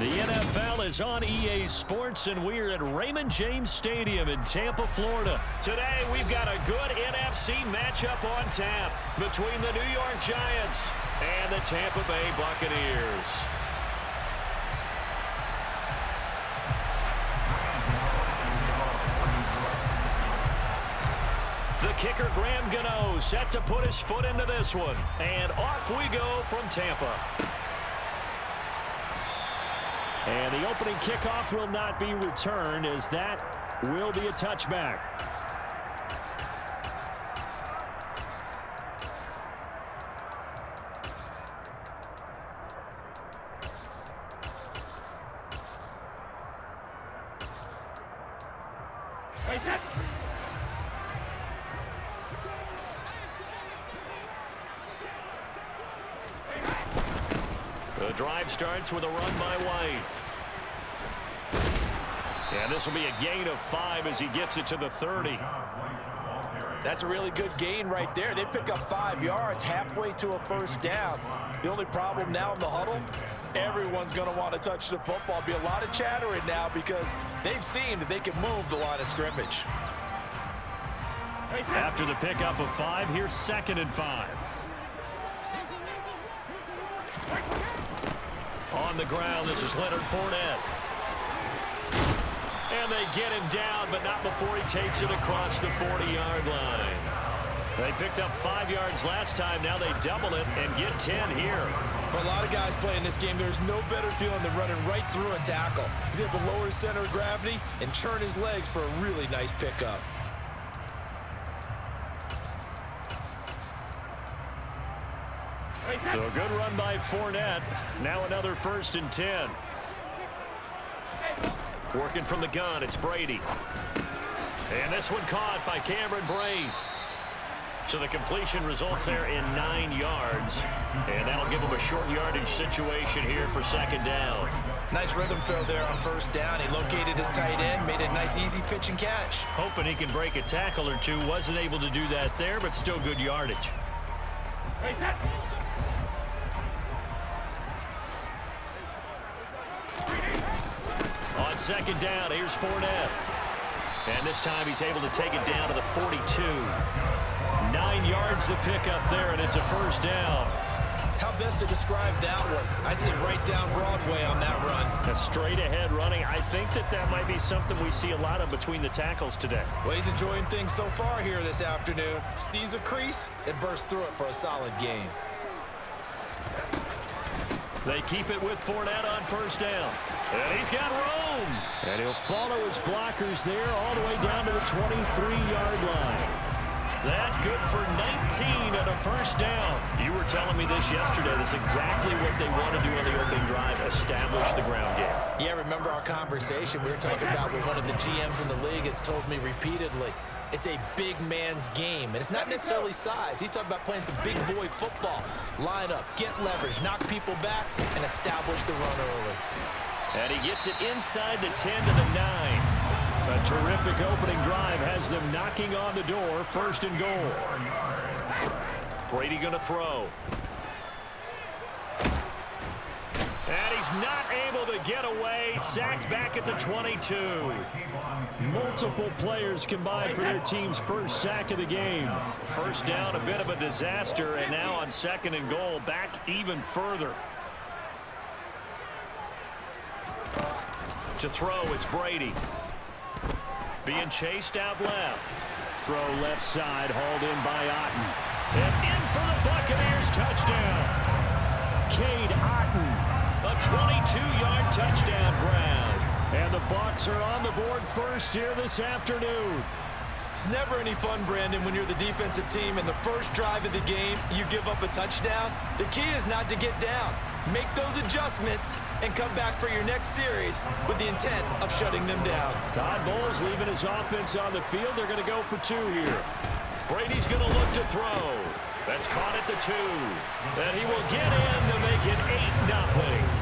The NFL is on EA Sports, and we're at Raymond James Stadium in Tampa, Florida. Today, we've got a good NFC matchup on tap between the New York Giants and the Tampa Bay Buccaneers. The kicker, Graham Gano, set to put his foot into this one. And off we go from Tampa. And the opening kickoff will not be returned, as that will be a touchback. The drive starts with a run by White. And this will be a gain of 5 as he gets it to the 30. That's a really good gain right there. They pick up 5 yards halfway to a first down. The only problem now in the huddle, everyone's going to want to touch the football. Be a lot of chattering now because they've seen that they can move the line of scrimmage. After the pickup of 5, here's 2nd and 5. On the ground, this is Leonard Fournette. And they get him down, but not before he takes it across the 40-yard line. They picked up 5 yards last time. Now they double it and get 10 here. For a lot of guys playing this game, there's no better feeling than running right through a tackle. He's able to lower his center of gravity and churn his legs for a really nice pickup. So a good run by Fournette. Now another 1st and 10. Working from the gun, it's Brady. And this one caught by Cameron Brate. So the completion results there in 9 yards. And that'll give him a short yardage situation here for 2nd down. Nice rhythm throw there on 1st down. He located his tight end, made a nice easy pitch and catch. Hoping he can break a tackle or two. Wasn't able to do that there, but still good yardage. On 2nd down, here's Fournette. And this time he's able to take it down to the 42. 9 yards to pick up there, and it's a 1st down. How best to describe that one? I'd say right down Broadway on that run. A straight-ahead running. I think that might be something we see a lot of between the tackles today. Well, he's enjoying things so far here this afternoon. Sees a crease and bursts through it for a solid gain. They keep it with Fournette on 1st down. And he's got room. And he'll follow his blockers there all the way down to the 23-yard line. That good for 19 and a 1st down. You were telling me this yesterday. That's exactly what they want to do on the opening drive, establish the ground game. Yeah, remember our conversation. We were talking about what one of the GMs in the league has told me repeatedly. It's a big man's game, and it's not necessarily size. He's talking about playing some big boy football. Line up, get leverage, knock people back, and establish the run early. And he gets it inside the 10 to the 9. A terrific opening drive has them knocking on the door. 1st and goal. Brady going to throw. And he's not able to get away. Sacked back at the 22. Multiple players combined for their team's 1st sack of the game. 1st down, a bit of a disaster, and now on 2nd and goal, back even further. To throw, it's Brady. Being chased out left. Throw left side, hauled in by Otten. And in for the Buccaneers, touchdown. Cade Otten, a 22-yard touchdown grab. And the Bucs are on the board first here this afternoon. It's never any fun, Brandon, when you're the defensive team and the first drive of the game, you give up a touchdown. The key is not to get down. Make those adjustments and come back for your next series with the intent of shutting them down. Todd Bowles leaving his offense on the field. They're going to go for 2 here. Brady's going to look to throw. That's caught at the 2. And he will get in to make it 8-0.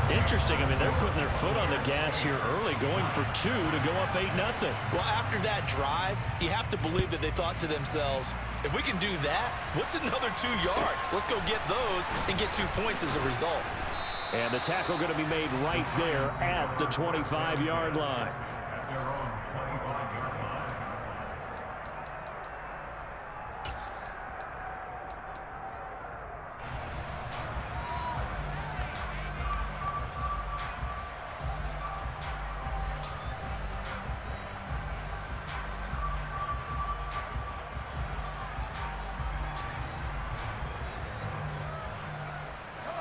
Interesting. I mean, they're putting their foot on the gas here early, going for 2 to go up 8-0. Well, after that drive, you have to believe that they thought to themselves, if we can do that, what's another 2 yards? Let's go get those and get 2 points as a result. And the tackle going to be made right there at the 25-yard line.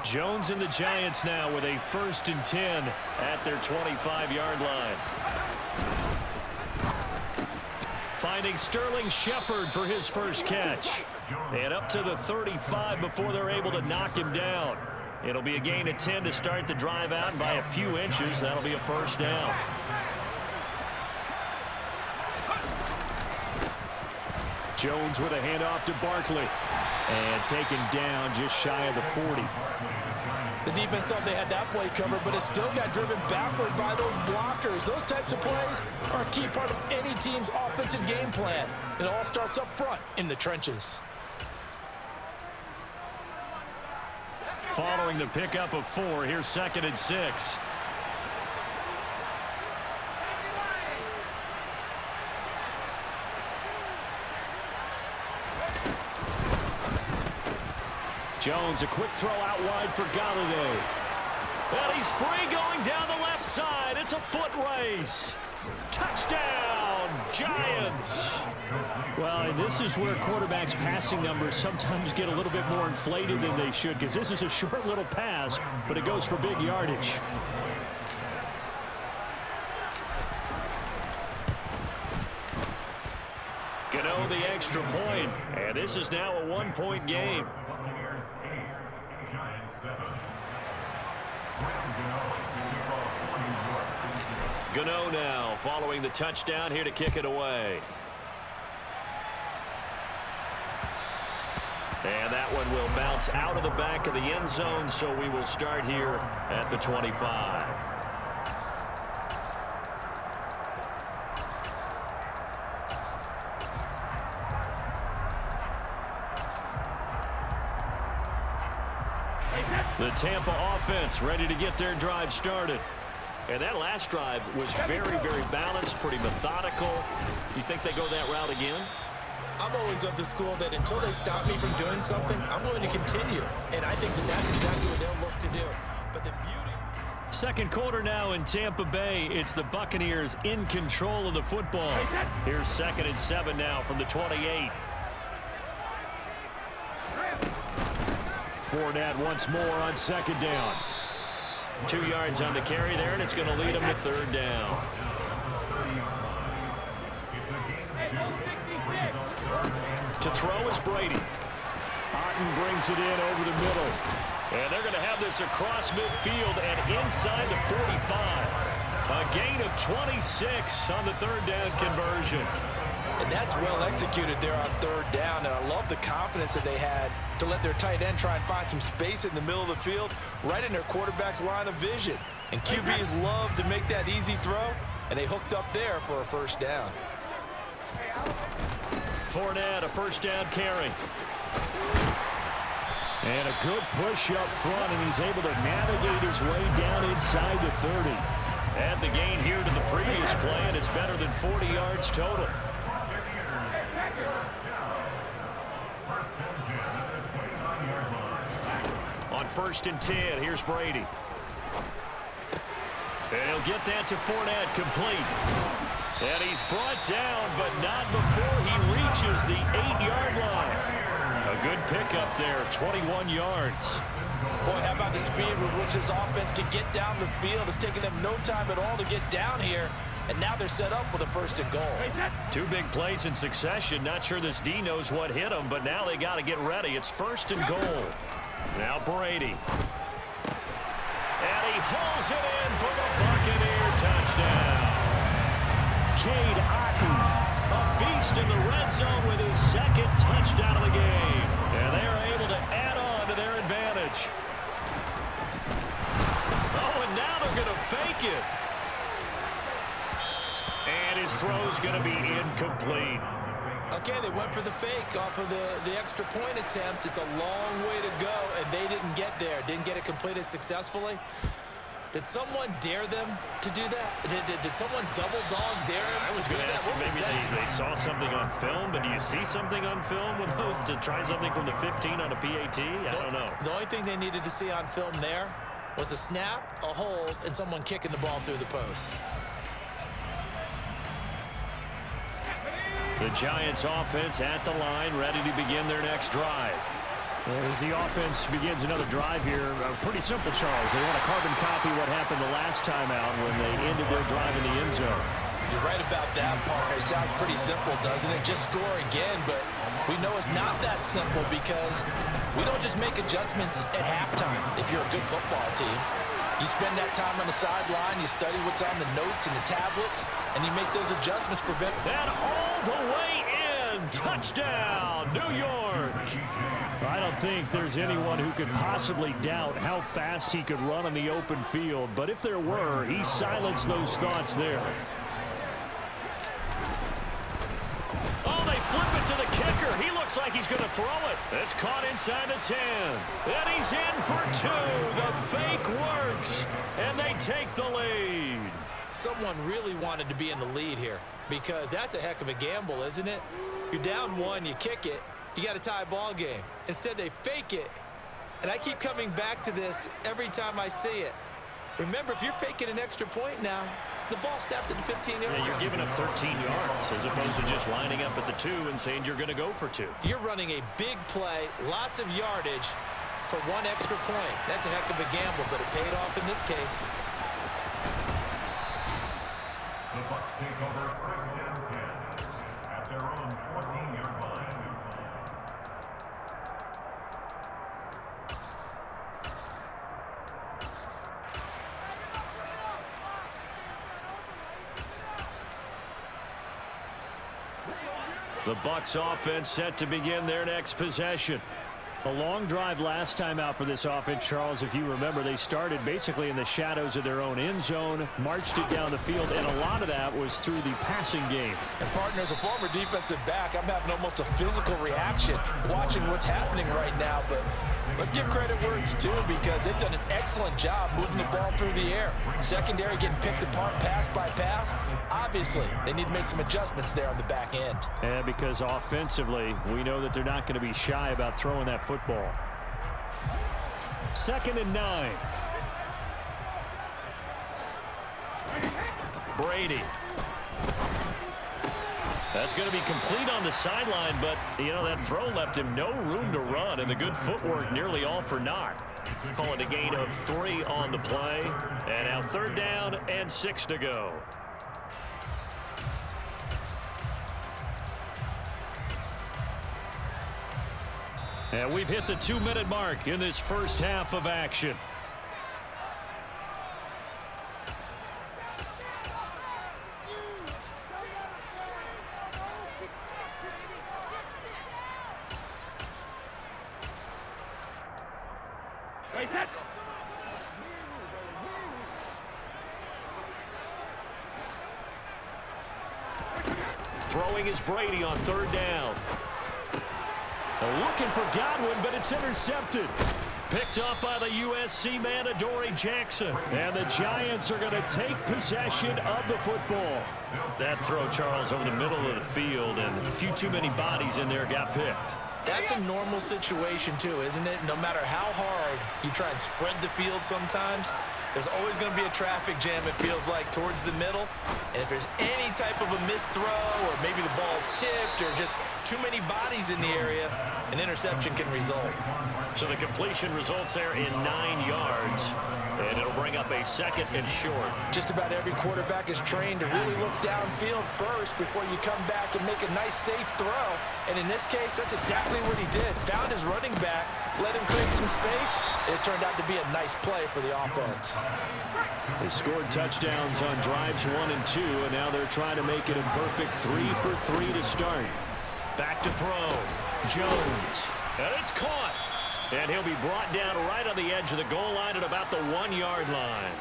Jones and the Giants now with a 1st and 10 at their 25-yard line. Finding Sterling Shepard for his first catch. And up to the 35 before they're able to knock him down. It'll be a gain of 10 to start the drive out, and by a few inches, that'll be a 1st down. Jones with a handoff to Barkley. And taken down just shy of the 40. The defense thought they had that play covered, but it still got driven backward by those blockers. Those types of plays are a key part of any team's offensive game plan. It all starts up front in the trenches. Following the pickup of 4, here's 2nd and 6. Jones, a quick throw out wide for Galladay. And he's free going down the left side. It's a foot race. Touchdown, Giants. Well, and this is where quarterbacks' passing numbers sometimes get a little bit more inflated than they should, because this is a short little pass, but it goes for big yardage. Gano the extra point, and this is now a 1-point game. Gano now following the touchdown here to kick it away. And that one will bounce out of the back of the end zone, so we will start here at the 25. The Tampa offense ready to get their drive started. And that last drive was very, very balanced, pretty methodical. You think they go that route again? I'm always of the school that until they stop me from doing something, I'm going to continue. And I think that that's exactly what they'll look to do. But the beauty... Second quarter now in Tampa Bay. It's the Buccaneers in control of the football. Here's 2nd and 7 now from the 28. Fournette once more on 2nd down. 2 yards on the carry there, and it's going to lead them to 3rd down. To throw is Brady. Otten brings it in over the middle. And they're going to have this across midfield and inside the 45. A gain of 26 on the 3rd down conversion. And that's well executed there on 3rd down. And I love the confidence that they had to let their tight end try and find some space in the middle of the field, right in their quarterback's line of vision. And QBs love to make that easy throw, and they hooked up there for a 1st down. Fournette, a 1st down carry. And a good push up front, and he's able to navigate his way down inside the 30. Add the gain here to the previous play, and it's better than 40 yards total. On 1st and 10, here's Brady. And he'll get that to Fournette, complete. And he's brought down, but not before he reaches the 8-yard line. A good pickup there, 21 yards. Boy, how about the speed with which this offense can get down the field? It's taken them no time at all to get down here. And now they're set up with a 1st and goal. 2 big plays in succession. Not sure this D knows what hit him, but now they got to get ready. It's 1st and goal. Now Brady. And he hauls it in for the Buccaneer touchdown. Cade Otten, a beast in the red zone with his 2nd touchdown of the game. And they're able to add on to their advantage. Oh, and now they're going to fake it. And his throw's going to be incomplete. A Okay, they went for the fake off of the extra point attempt. It's a long way to go, and they didn't get there. Didn't get it completed successfully. Did someone dare them to do that? Did someone double dog dare them to do that? Maybe they saw something on film, but do you see something on film with those to try something from the 15 on a PAT? I don't know. The only thing they needed to see on film there was a snap, a hold, and someone kicking the ball through the post. The Giants offense at the line, ready to begin their next drive. As the offense begins another drive here, pretty simple, Charles. They want to carbon copy what happened the last time out when they ended their drive in the end zone. You're right about that, partner. It sounds pretty simple, doesn't it? Just score again, but we know it's not that simple because we don't just make adjustments at halftime if you're a good football team. You spend that time on the sideline, you study what's on the notes and the tablets, and you make those adjustments prevent that all the way in. Touchdown, New York. I don't think there's anyone who could possibly doubt how fast he could run on the open field, but if there were, he silenced those thoughts there. Oh, they flip it to the kicker. He looks like he's going to throw it. It's caught inside the 10. And he's in for 2. The fake works, and they take the lead. Someone really wanted to be in the lead here because that's a heck of a gamble, isn't it? You're down 1, you kick it, you got a tie ball game. Instead, they fake it. And I keep coming back to this every time I see it. Remember, if you're faking an extra point now, the ball snapped at the 15-yard line. Yeah, you're giving up 13 yards as opposed to just lining up at the 2 and saying you're going to go for 2. You're running a big play, lots of yardage for 1 extra point. That's a heck of a gamble, but it paid off in this case. The Bucs take over first down 10 at their own 14-yard line. The Bucs offense set to begin their next possession. A long drive last time out for this offense, Charles. If you remember, they started basically in the shadows of their own end zone, marched it down the field, and a lot of that was through the passing game. And, partner, as a former defensive back, I'm having almost a physical reaction watching what's happening right now. But let's give credit where it's due because they've done an excellent job moving the ball through the air. Secondary getting picked apart pass by pass. Obviously, they need to make some adjustments there on the back end. And because offensively, we know that they're not going to be shy about throwing that football. 2nd and 9. Brady. That's going to be complete on the sideline, but, you know, that throw left him no room to run, and the good footwork nearly all for naught. Call it a gain of 3 on the play, and now 3rd down and 6 to go. And we've hit the 2-minute mark in this first half of action. Throwing is Brady on 3rd down. Looking for Godwin, but it's intercepted. Picked up by the USC man, Adoree Jackson. And the Giants are going to take possession of the football. That throw, Charles, over the middle of the field, and a few too many bodies in there got picked. That's a normal situation, too, isn't it? No matter how hard you try and spread the field sometimes, there's always going to be a traffic jam, it feels like, towards the middle. And if there's any type of a missed throw or maybe the ball's tipped or just too many bodies in the area, an interception can result. So the completion results there in 9 yards, and it'll bring up a 2nd and short. Just about every quarterback is trained to really look downfield first before you come back and make a nice, safe throw. And in this case, that's exactly what he did. Found his running back, let him create some space, and it turned out to be a nice play for the offense. They scored touchdowns on drives 1 and 2, and now they're trying to make it a perfect 3 for 3 to start. Back to throw. Jones. And it's caught. And he'll be brought down right on the edge of the goal line at about the 1-yard line.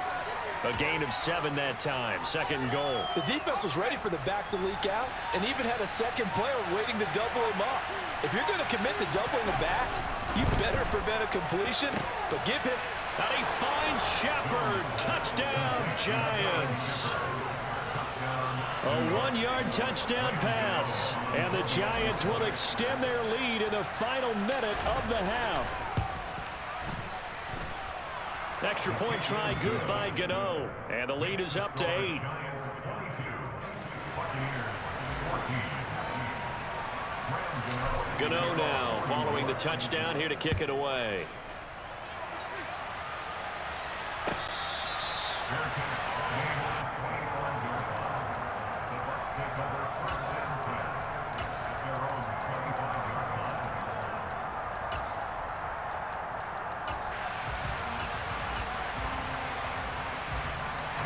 A gain of 7 that time. 2nd and goal. The defense was ready for the back to leak out and even had a second player waiting to double him up. If you're going to commit to doubling the back, you better prevent a completion, but give him. And he finds Shepard. Touchdown, Giants. A 1-yard touchdown pass. And the Giants will extend their lead in the final minute of the half. Extra point try good by Gano. And the lead is up to 8. Gano now following the touchdown here to kick it away.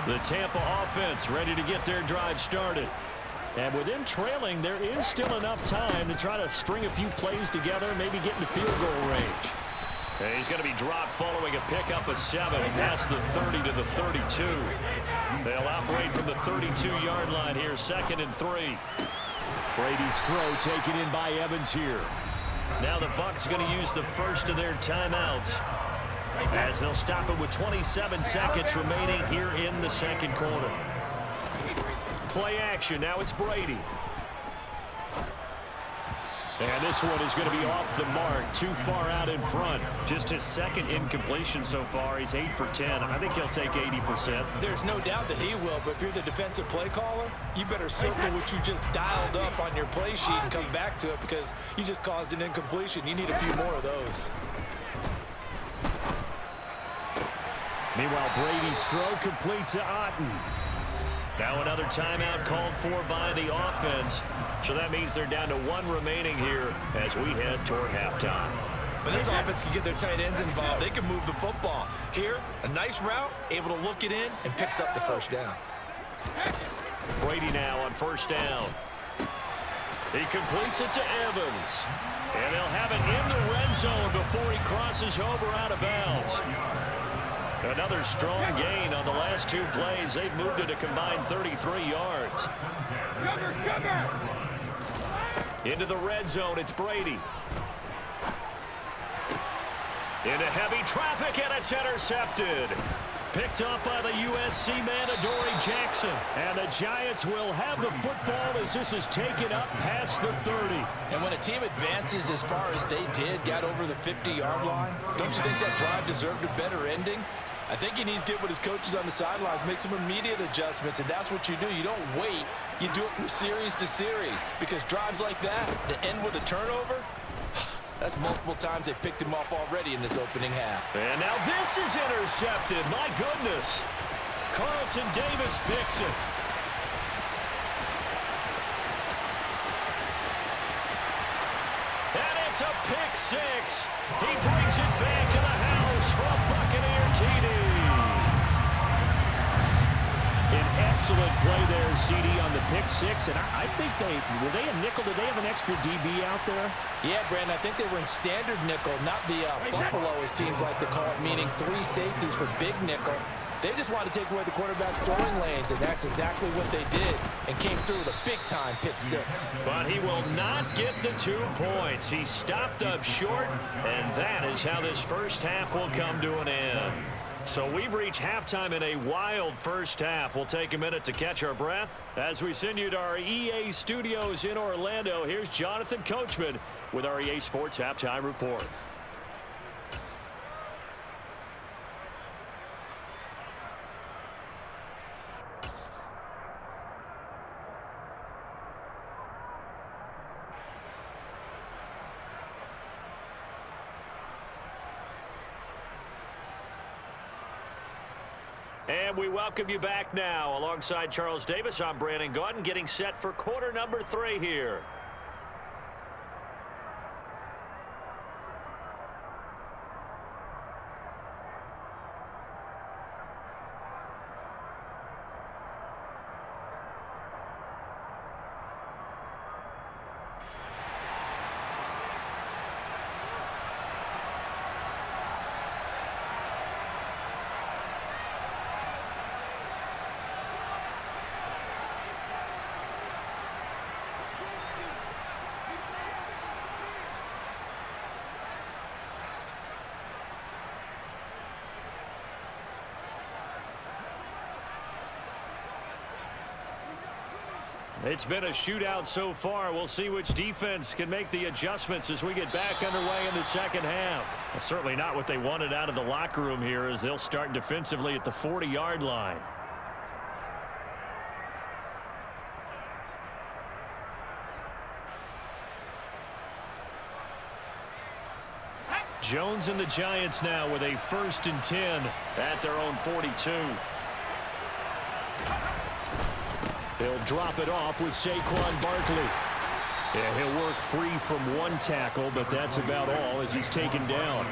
The Tampa offense ready to get their drive started. And with them trailing, there is still enough time to try to string a few plays together, maybe get into field goal range. And he's going to be dropped following a pickup of 7 past the 30 to the 32. They'll operate from the 32-yard line here, 2nd and 3. Brady's throw taken in by Evans here. Now the Bucs going to use the first of their timeouts, as they'll stop it with 27 seconds remaining here in the 2nd quarter. Play action. Now it's Brady. And this one is going to be off the mark, too far out in front. Just his 2nd incompletion so far. He's 8 for 10. I think he'll take 80%. There's no doubt that he will, but if you're the defensive play caller, you better circle what you just dialed up on your play sheet and come back to it, because you just caused an incompletion. You need a few more of those. Meanwhile, Brady's throw complete to Otten. Now another timeout called for by the offense. So that means they're down to 1 remaining here as we head toward halftime. When this offense can get their tight ends involved, they can move the football. Here, a nice route, able to look it in, and picks up the 1st down. Brady now on 1st down. He completes it to Evans. And they'll have it in the red zone before he crosses over out of bounds. Another strong gain on the last 2 plays. They've moved it a combined 33 yards. Into the red zone, it's Brady. Into heavy traffic, and it's intercepted. Picked up by the USC man, Adoree Jackson. And the Giants will have the football as this is taken up past the 30. And when a team advances as far as they did, got over the 50-yard line, don't you think that drive deserved a better ending? I think he needs to get with his coaches on the sidelines, make some immediate adjustments, and that's what you do. You don't wait. You do it from series to series, because drives like that, that end with a turnover, that's multiple times they picked him off already in this opening half. And now this is intercepted. My goodness. Carlton Davis picks it. And it's a pick 6. He brings it back to the house for a Buccaneer TD. An excellent play there, CD, on the pick 6. And I think were they a nickel? Did they have an extra DB out there? Yeah, Brandon, I think they were in standard nickel, not the Buffalo, as teams like to call it, meaning 3 safeties for big nickel. They just wanted to take away the quarterback's throwing lanes, and that's exactly what they did, and came through with a big-time pick 6. But he will not get the 2 points. He stopped up short, and that is how this first half will come to an end. So we've reached halftime in a wild first half. We'll take a minute to catch our breath as we send you to our EA studios in Orlando. Here's Jonathan Coachman with our EA Sports Halftime Report. And we welcome you back now. Alongside Charles Davis, I'm Brandon Gaudin, getting set for quarter number 3 here. It's been a shootout so far. We'll see which defense can make the adjustments as we get back underway in the second half. Well, certainly not what they wanted out of the locker room here as they'll start defensively at the 40-yard line. Jones and the Giants now with a 1st and 10 at their own 42. He'll drop it off with Saquon Barkley. Yeah, he'll work free from one tackle, but that's about all as he's taken down.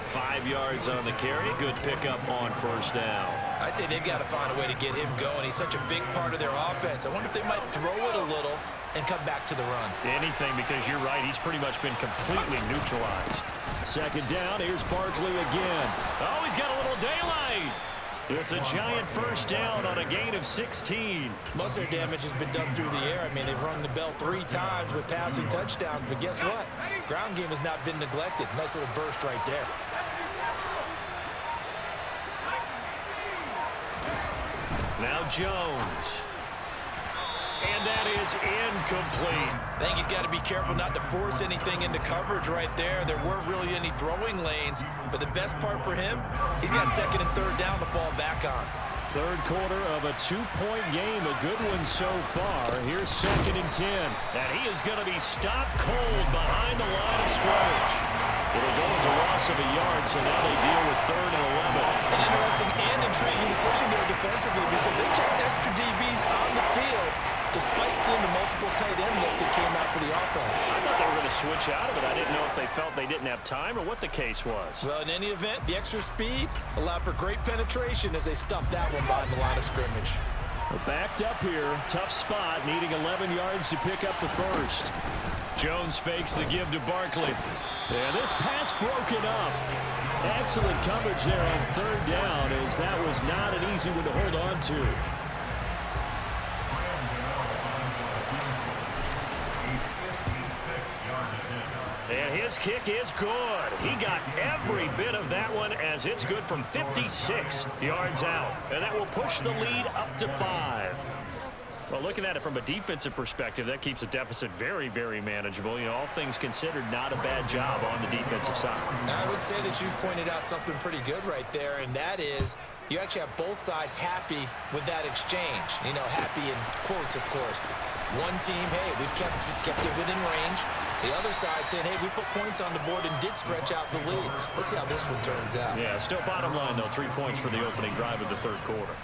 5 yards on the carry. Good pickup on 1st down. I'd say they've got to find a way to get him going. He's such a big part of their offense. I wonder if they might throw it a little and come back to the run. Anything, because you're right. He's pretty much been completely neutralized. 2nd down. Here's Barkley again. Oh, he's got a little daylight. It's a giant 1st down on a gain of 16. Most of their damage has been done through the air. I mean, they've rung the bell 3 times with passing touchdowns, but guess what? Ground game has not been neglected. Nice little burst right there. Now Jones. And that is incomplete. I think he's got to be careful not to force anything into coverage right there. There weren't really any throwing lanes, but the best part for him, he's got 2nd and 3rd down to fall back on. 3rd quarter of a 2-point game, a good one so far. Here's 2nd and 10, and he is going to be stopped cold behind the line of scrimmage. It'll go as a loss of a yard, so now they deal with 3rd and 11. An interesting and intriguing decision there defensively because they kept extra DBs on the field despite seeing the multiple tight end look that came out for the offense. I thought they were going to switch out of it. I didn't know if they felt they didn't have time or what the case was. Well, in any event, the extra speed allowed for great penetration as they stuffed that one behind the line of scrimmage. We're backed up here. Tough spot, needing 11 yards to pick up the 1st. Jones fakes the give to Barkley. And this pass broken up. Excellent coverage there on 3rd down as that was not an easy one to hold on to. And his kick is good. He got every bit of that one as it's good from 56 yards out. And that will push the lead up to 5. Well, looking at it from a defensive perspective, that keeps the deficit very, very manageable. You know, all things considered, not a bad job on the defensive side. I would say that you've pointed out something pretty good right there, and that is you actually have both sides happy with that exchange. You know, happy in quotes, of course. One team, hey, we've kept it within range. The other side saying, hey, we put points on the board and did stretch out the lead. Let's see how this one turns out. Yeah, still bottom line, though, 3 points for the opening drive of the 3rd quarter.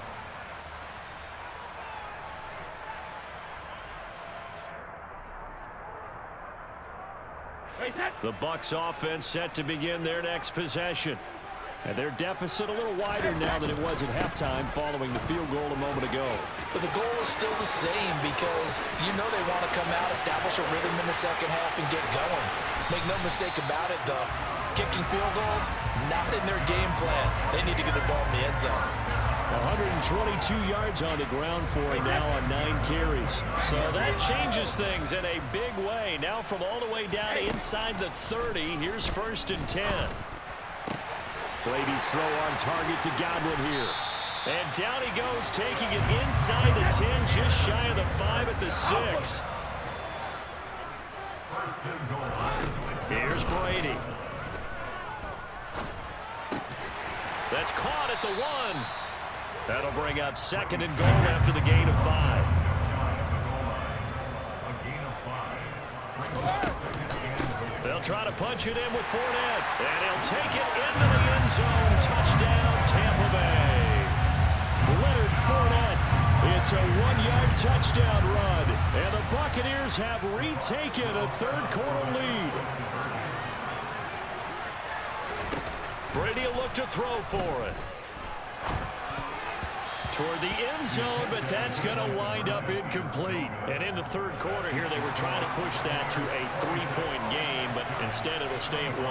The Bucs offense set to begin their next possession. And their deficit a little wider now than it was at halftime following the field goal a moment ago. But the goal is still the same because you know they want to come out, establish a rhythm in the second half, and get going. Make no mistake about it, though. Kicking field goals, not in their game plan. They need to get the ball in the end zone. 122 yards on the ground for him now on 9 carries. So that changes things in a big way. Now from all the way down inside the 30, here's 1st and 10. Brady's throw on target to Godwin here. And down he goes, taking it inside the 10, just shy of the 5 at the 6. Here's Brady. That's caught at the 1. That'll bring up 2nd and goal after the gain of 5. They'll try to punch it in with Fournette. And he'll take it into the end zone. Touchdown, Tampa Bay. Leonard Fournette. It's a 1-yard touchdown run. And the Buccaneers have retaken a 3rd quarter lead. Brady will look to throw for it. Toward the end zone, but that's going to wind up incomplete. And in the 3rd quarter here, they were trying to push that to a 3-point game, but instead it'll stay at 1.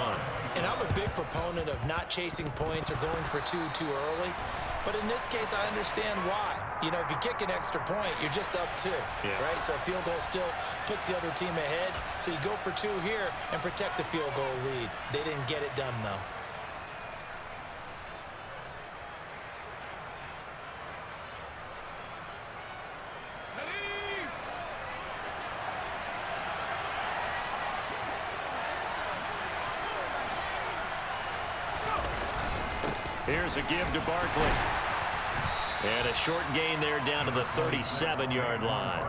And I'm a big proponent of not chasing points or going for 2 too early. But in this case, I understand why. You know, if you kick an extra point, you're just up 2, right? So a field goal still puts the other team ahead. So you go for 2 here and protect the field goal lead. They didn't get it done, though. Here's a give to Barkley. And a short gain there down to the 37-yard line.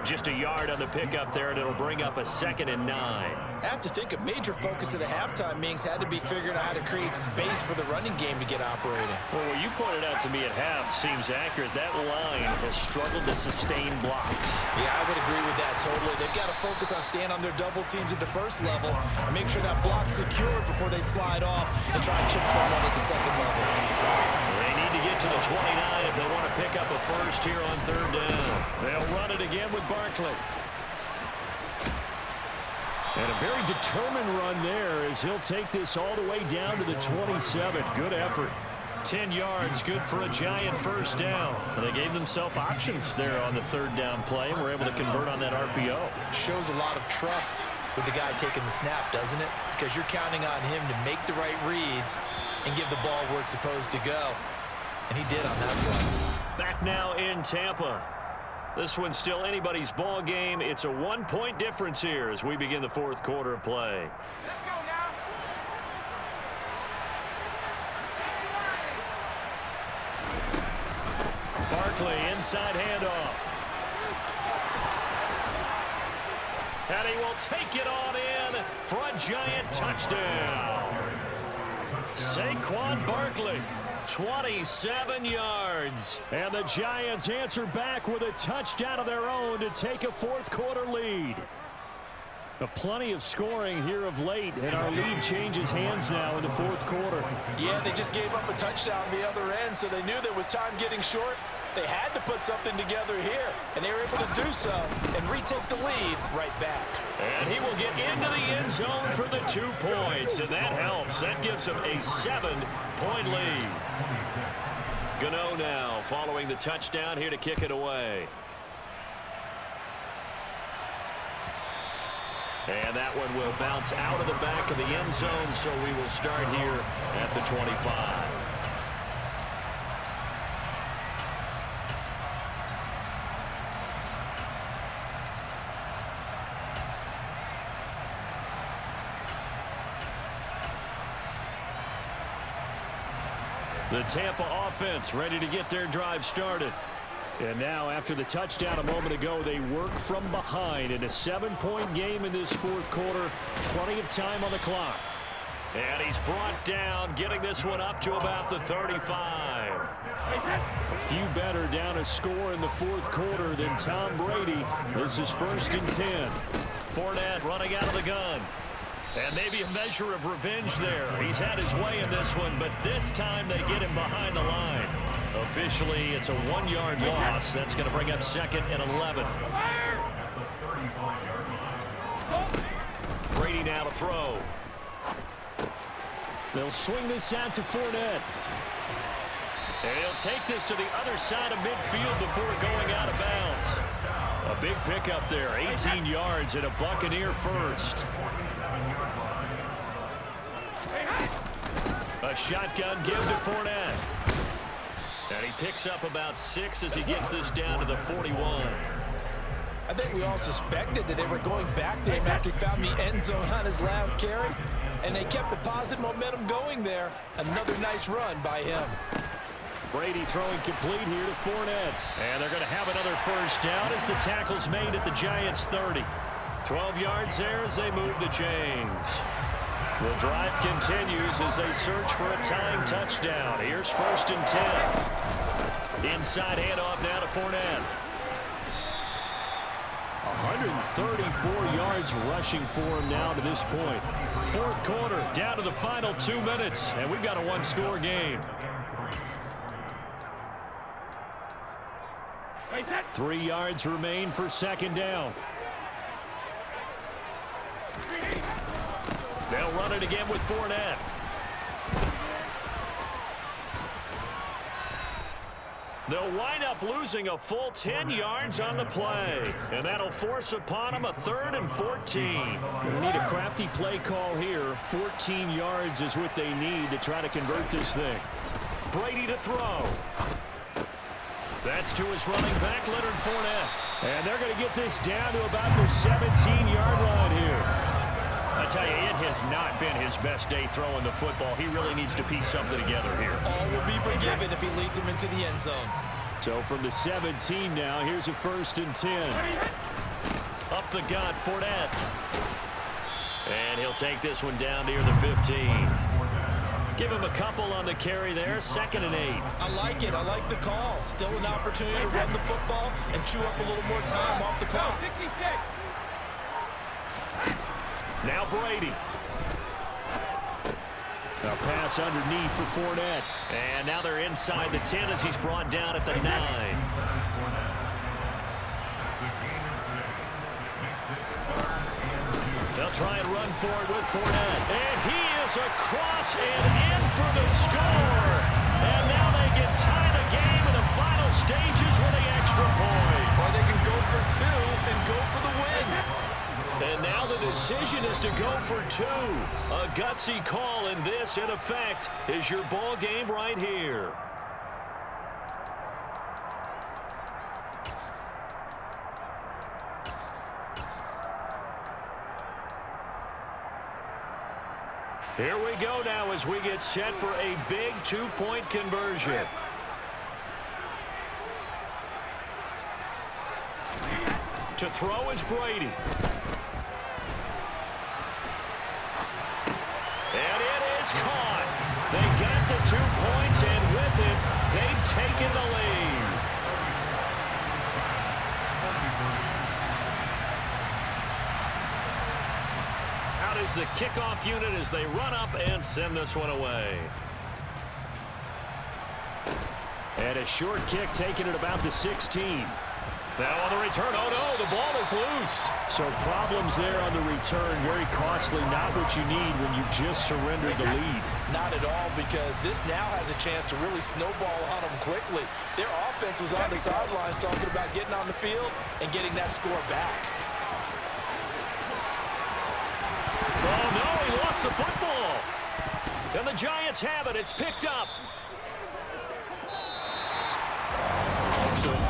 Just a yard on the pickup there, and it'll bring up a 2nd and 9. I have to think a major focus of the halftime meetings had to be figuring out how to create space for the running game to get operating. Well, what you pointed out to me at half seems accurate. That line has struggled to sustain blocks. Yeah, I would agree with that totally. They've got to focus on staying on their double teams at the first level and make sure that block's secure before they slide off and try and chip someone at the second level. They need to get to the 29 if they want to pick up a first here on 3rd down. They'll run it again with Barkley. And a very determined run there as he'll take this all the way down to the 27. Good effort. 10 yards, good for a Giant first down. And they gave themselves options there on the 3rd down play and were able to convert on that RPO. Shows a lot of trust with the guy taking the snap, doesn't it? Because you're counting on him to make the right reads and give the ball where it's supposed to go. And he did on that play. Back now in Tampa. This one's still anybody's ball game. It's a 1-point difference here as we begin the 4th quarter of play. Let's go now. Barkley inside handoff. And he will take it on in for a Giant touchdown. Saquon Barkley. 27 yards. And the Giants answer back with a touchdown of their own to take a 4th quarter lead. Plenty of scoring here of late, and our lead changes hands now in the 4th quarter. Yeah, they just gave up a touchdown on the other end, so they knew that with time getting short, they had to put something together here, and they were able to do so and retake the lead right back. And he will get into the end zone for the 2 points, and that helps. That gives him a 7-point lead. Gano now following the touchdown here to kick it away. And that one will bounce out of the back of the end zone, so we will start here at the 25. The Tampa offense ready to get their drive started. And now, after the touchdown a moment ago, they work from behind in a 7-point game in this 4th quarter. Plenty of time on the clock. And he's brought down, getting this one up to about the 35. A few better down a score in the 4th quarter than Tom Brady. This is 1st and 10. Fournette running out of the gun. And maybe a measure of revenge there. He's had his way in this one, but this time they get him behind the line. Officially, it's a 1-yard loss. That's going to bring up 2nd and 11. Brady now to throw. They'll swing this out to Fournette. And he'll take this to the other side of midfield before going out of bounds. A big pickup there, 18 yards and a Buccaneer first. A shotgun give to Fournette. And he picks up about 6 as he gets this down to the 41. I think we all suspected that they were going back to him after he found the end zone on his last carry, and they kept the positive momentum going there. Another nice run by him. Brady throwing complete here to Fournette. And they're going to have another first down as the tackle's made at the Giants' 30. 12 yards there as they move the chains. The drive continues as they search for a tying touchdown. Here's 1st and 10. Inside handoff now to Fournette. 134 yards rushing for him now to this point. 4th quarter, down to the final 2 minutes, and we've got a 1-score game. 3 yards remain for 2nd down. They'll run it again with Fournette. They'll wind up losing a full 10 yards on the play. And that'll force upon them a 3rd and 14. We need a crafty play call here. 14 yards is what they need to try to convert this thing. Brady to throw. That's to his running back, Leonard Fournette. And they're going to get this down to about the 17-yard line here. A I tell you, it has not been his best day throwing the football. He really needs to piece something together here. All will be forgiven if he leads him into the end zone. So from the 17 now, here's a 1st and 10. Up the gut, Fournette. And he'll take this one down near the 15. Give him a couple on the carry there. 2nd and 8. I like it. I like the call. Still an opportunity to run the football and chew up a little more time off the clock. Now Brady. A pass underneath for Fournette. And now they're inside the 10 as he's brought down at the 9. They'll try and run for it with Fournette. And he is across and in for the score. And now they get tied a game in the final stages with the extra point. Or they can go for 2 and go for the win. And now the decision is to go for 2. A gutsy call, and this, in effect, is your ball game right here. Here we go now as we get set for a big 2-point conversion. To throw is Brady. And it is caught. They got the 2 points, and with it, they've taken the lead. Out is the kickoff unit as they run up and send this one away. And a short kick taken at about the 16. Now on the return, oh no, the ball is loose. So problems there on the return, very costly, not what you need when you just surrendered the lead. Not at all, because this now has a chance to really snowball on them quickly. Their offense was on the sidelines talking about getting on the field and getting that score back. Oh no, he lost the football. And the Giants have it, it's picked up.